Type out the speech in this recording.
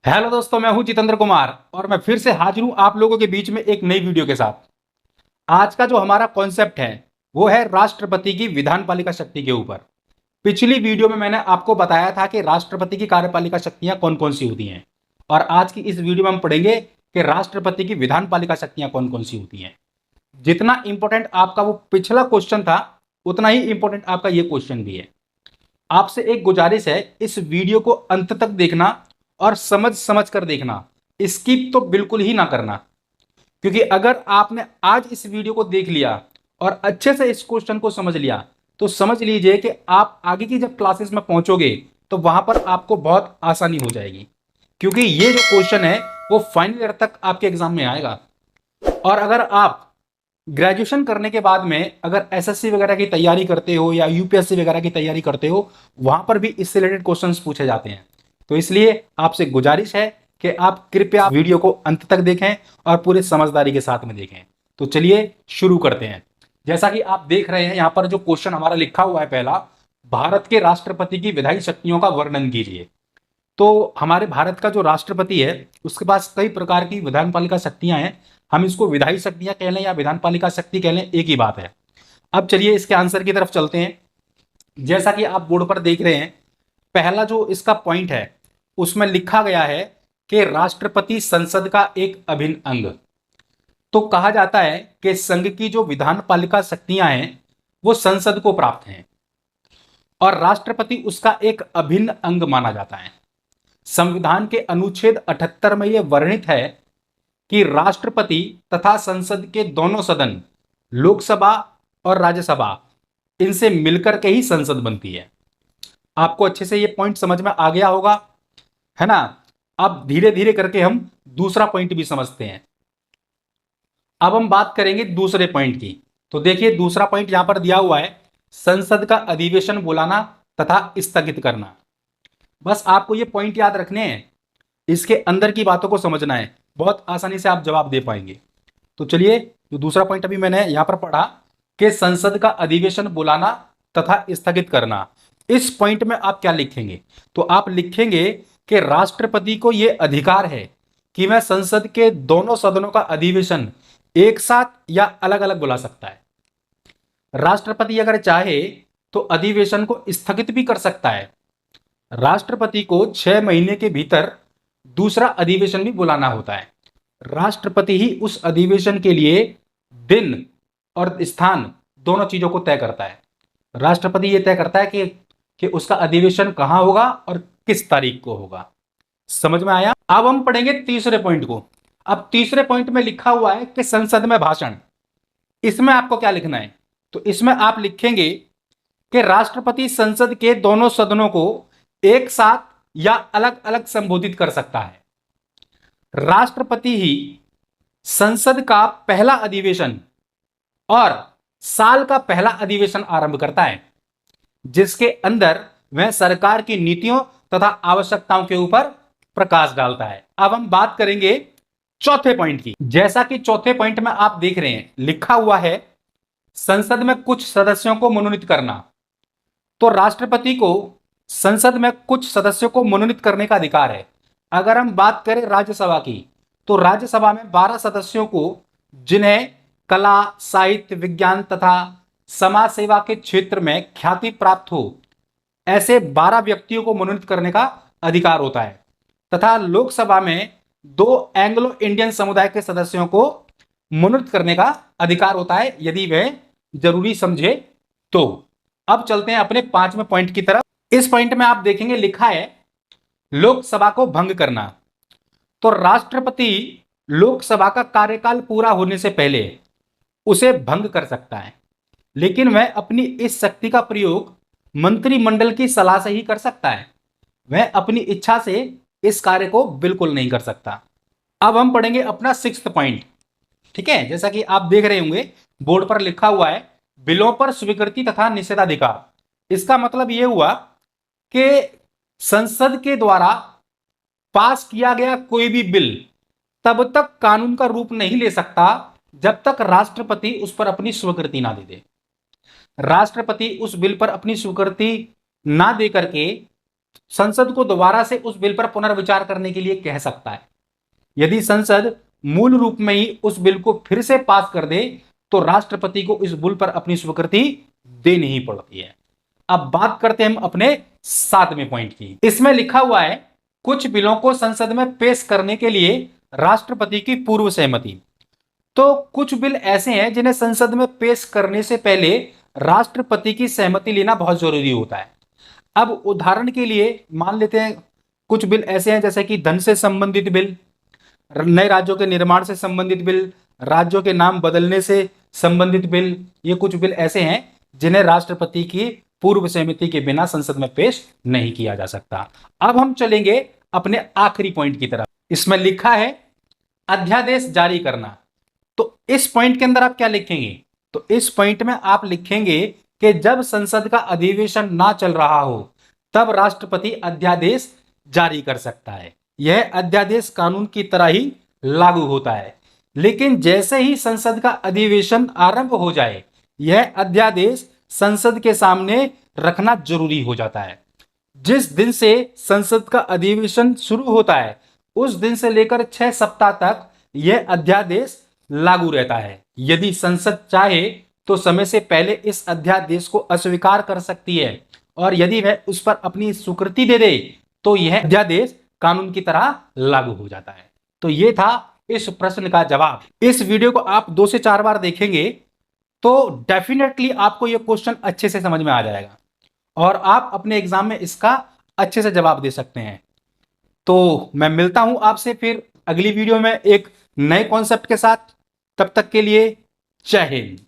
Hello दोस्तों, मैं हूं जितेंद्र कुमार और मैं फिर से हाजिर हूं आप लोगों के बीच में एक नई वीडियो के साथ। आज का जो हमारा कॉन्सेप्ट है वो है राष्ट्रपति की विधानपालिका शक्ति के ऊपर। पिछली वीडियो में मैंने आपको बताया था कि राष्ट्रपति की कार्यपालिका शक्तियां कौन कौन सी होती हैं, और आज की इस वीडियो में हम पढ़ेंगे कि राष्ट्रपति की विधानपालिका शक्तियां कौन कौन सी होती हैं। जितना इंपॉर्टेंट आपका वो पिछला क्वेश्चन था, उतना ही इंपॉर्टेंट आपका ये क्वेश्चन भी है। आपसे एक गुजारिश है, इस वीडियो को अंत तक देखना और समझ समझ कर देखना, स्किप तो बिल्कुल ही ना करना। क्योंकि अगर आपने आज इस वीडियो को देख लिया और अच्छे से इस क्वेश्चन को समझ लिया, तो समझ लीजिए कि आप आगे की जब क्लासेस में पहुंचोगे तो वहां पर आपको बहुत आसानी हो जाएगी। क्योंकि ये जो क्वेश्चन है वो फाइनल ईयर तक आपके एग्जाम में आएगा। और अगर आप ग्रेजुएशन करने के बाद में अगर एसएससी वगैरह की तैयारी करते हो या यूपीएससी वगैरह की तैयारी करते हो, वहां पर भी इससे रिलेटेड क्वेश्चंस पूछे जाते हैं। तो इसलिए आपसे गुजारिश है कि आप कृपया वीडियो को अंत तक देखें और पूरे समझदारी के साथ में देखें। तो चलिए शुरू करते हैं। जैसा कि आप देख रहे हैं यहाँ पर जो क्वेश्चन हमारा लिखा हुआ है, पहला, भारत के राष्ट्रपति की विधायी शक्तियों का वर्णन कीजिए। तो हमारे भारत का जो राष्ट्रपति है उसके पास कई प्रकार की विधानपालिका शक्तियां हैं। हम इसको विधायी शक्तियां कह लें या विधानपालिका शक्ति कह लें, एक ही बात है। अब चलिए इसके आंसर की तरफ चलते हैं। जैसा कि आप बोर्ड पर देख रहे हैं, पहला जो इसका पॉइंट है उसमें लिखा गया है कि राष्ट्रपति संसद का एक अभिन्न अंग। तो कहा जाता है कि संघ की जो विधानपालिका शक्तियां हैं वो संसद को प्राप्त हैं और राष्ट्रपति उसका एक अभिन्न अंग माना जाता है। संविधान के अनुच्छेद 78 में यह वर्णित है कि राष्ट्रपति तथा संसद के दोनों सदन, लोकसभा और राज्यसभा, इनसे मिलकर के ही संसद बनती है। आपको अच्छे से ये पॉइंट समझ में आ गया होगा, है ना। अब धीरे धीरे करके हम दूसरा पॉइंट भी समझते हैं। अब हम बात करेंगे दूसरे पॉइंट की। तो देखिए दूसरा पॉइंट यहां पर दिया हुआ है, संसद का अधिवेशन बुलाना तथा स्थगित करना। बस आपको ये पॉइंट याद रखने हैं, इसके अंदर की बातों को समझना है, बहुत आसानी से आप जवाब दे पाएंगे। तो चलिए, जो दूसरा पॉइंट अभी मैंने यहां पर पढ़ा कि संसद का अधिवेशन बुलाना तथा स्थगित करना, इस पॉइंट में आप क्या लिखेंगे? तो आप लिखेंगे कि राष्ट्रपति को यह अधिकार है कि वह संसद के दोनों सदनों का अधिवेशन एक साथ या अलग अलग बुला सकता है। राष्ट्रपति अगर चाहे तो अधिवेशन को स्थगित भी कर सकता है। राष्ट्रपति को 6 महीने के भीतर दूसरा अधिवेशन भी बुलाना होता है। राष्ट्रपति ही उस अधिवेशन के लिए दिन और स्थान दोनों चीजों को तय करता है। राष्ट्रपति ये तय करता है कि उसका अधिवेशन कहां होगा और किस तारीख को होगा। समझ में आया? अब हम पढ़ेंगे तीसरे पॉइंट को। अब तीसरे पॉइंट में लिखा हुआ है कि संसद में भाषण। इसमें आपको क्या लिखना है? तो इसमें आप लिखेंगे कि राष्ट्रपति संसद के दोनों सदनों को एक साथ या अलग अलग संबोधित कर सकता है। राष्ट्रपति ही संसद का पहला अधिवेशन और साल का पहला अधिवेशन आरंभ करता है, जिसके अंदर वह सरकार की नीतियों तथा आवश्यकताओं के ऊपर प्रकाश डालता है। अब हम बात करेंगे चौथे पॉइंट की। जैसा कि चौथे पॉइंट में आप देख रहे हैं लिखा हुआ है, संसद में कुछ सदस्यों को मनोनीत करना। तो राष्ट्रपति को संसद में कुछ सदस्यों को मनोनीत करने का अधिकार है। अगर हम बात करें राज्यसभा की, तो राज्यसभा में 12 सदस्यों को, जिन्हें कला, साहित्य, विज्ञान तथा समाज सेवा के क्षेत्र में ख्याति प्राप्त हो, ऐसे 12 व्यक्तियों को मनोनीत करने का अधिकार होता है। तथा लोकसभा में 2 एंग्लो इंडियन समुदाय के सदस्यों को मनोनीत करने का अधिकार होता है, यदि वह जरूरी समझे तो। अब चलते हैं अपने 5वें पॉइंट की तरफ। इस पॉइंट में आप देखेंगे लिखा है लोकसभा को भंग करना। तो राष्ट्रपति लोकसभा का कार्यकाल पूरा होने से पहले उसे भंग कर सकता है, लेकिन वह अपनी इस शक्ति का प्रयोग मंत्रिमंडल की सलाह से ही कर सकता है। वह अपनी इच्छा से इस कार्य को बिल्कुल नहीं कर सकता। अब हम पढ़ेंगे अपना 6वां पॉइंट। ठीक है, जैसा कि आप देख रहे होंगे बोर्ड पर लिखा हुआ है, बिलों पर स्वीकृति तथा निषेधाधिकार। इसका मतलब यह हुआ कि संसद के द्वारा पास किया गया कोई भी बिल तब तक कानून का रूप नहीं ले सकता जब तक राष्ट्रपति उस पर अपनी स्वीकृति ना दे दे। राष्ट्रपति उस बिल पर अपनी स्वीकृति ना दे करके संसद को दोबारा से उस बिल पर पुनर्विचार करने के लिए कह सकता है। यदि संसद मूल रूप में ही उस बिल को फिर से पास कर दे तो राष्ट्रपति को इस बिल पर अपनी स्वीकृति देनी ही पड़ती है। अब बात करते हैं हम अपने 7वें पॉइंट की। इसमें लिखा हुआ है कुछ बिलों को संसद में पेश करने के लिए राष्ट्रपति की पूर्व सहमति। तो कुछ बिल ऐसे हैं जिन्हें संसद में पेश करने से पहले राष्ट्रपति की सहमति लेना बहुत जरूरी होता है। अब उदाहरण के लिए मान लेते हैं कुछ बिल ऐसे हैं जैसे कि धन से संबंधित बिल, नए राज्यों के निर्माण से संबंधित बिल, राज्यों के नाम बदलने से संबंधित बिल। ये कुछ बिल ऐसे हैं जिन्हें राष्ट्रपति की पूर्व सहमति के बिना संसद में पेश नहीं किया जा सकता। अब हम चलेंगे अपने आखिरी पॉइंट की तरफ। इसमें लिखा है अध्यादेश जारी करना। तो इस पॉइंट के अंदर आप क्या लिखेंगे? तो इस पॉइंट में आप लिखेंगे कि जब संसद का अधिवेशन ना चल रहा हो तब राष्ट्रपति अध्यादेश जारी कर सकता है। यह अध्यादेश कानून की तरह ही लागू होता है। लेकिन जैसे ही संसद का अधिवेशन आरंभ हो जाए यह अध्यादेश संसद के सामने रखना जरूरी हो जाता है। जिस दिन से संसद का अधिवेशन शुरू होता है उस दिन से लेकर 6 सप्ताह तक यह अध्यादेश लागू रहता है। यदि संसद चाहे तो समय से पहले इस अध्यादेश को अस्वीकार कर सकती है और यदि वह उस पर अपनी स्वीकृति दे दे तो यह अध्यादेश कानून की तरह लागू हो जाता है। तो यह था इस प्रश्न का जवाब। इस वीडियो को आप 2 से 4 बार देखेंगे तो डेफिनेटली आपको यह क्वेश्चन अच्छे से समझ में आ जाएगा और आप अपने एग्जाम में इसका अच्छे से जवाब दे सकते हैं। तो मैं मिलता हूं आपसे फिर अगली वीडियो में एक नए कॉन्सेप्ट के साथ। तब तक के लिए जय हिंद।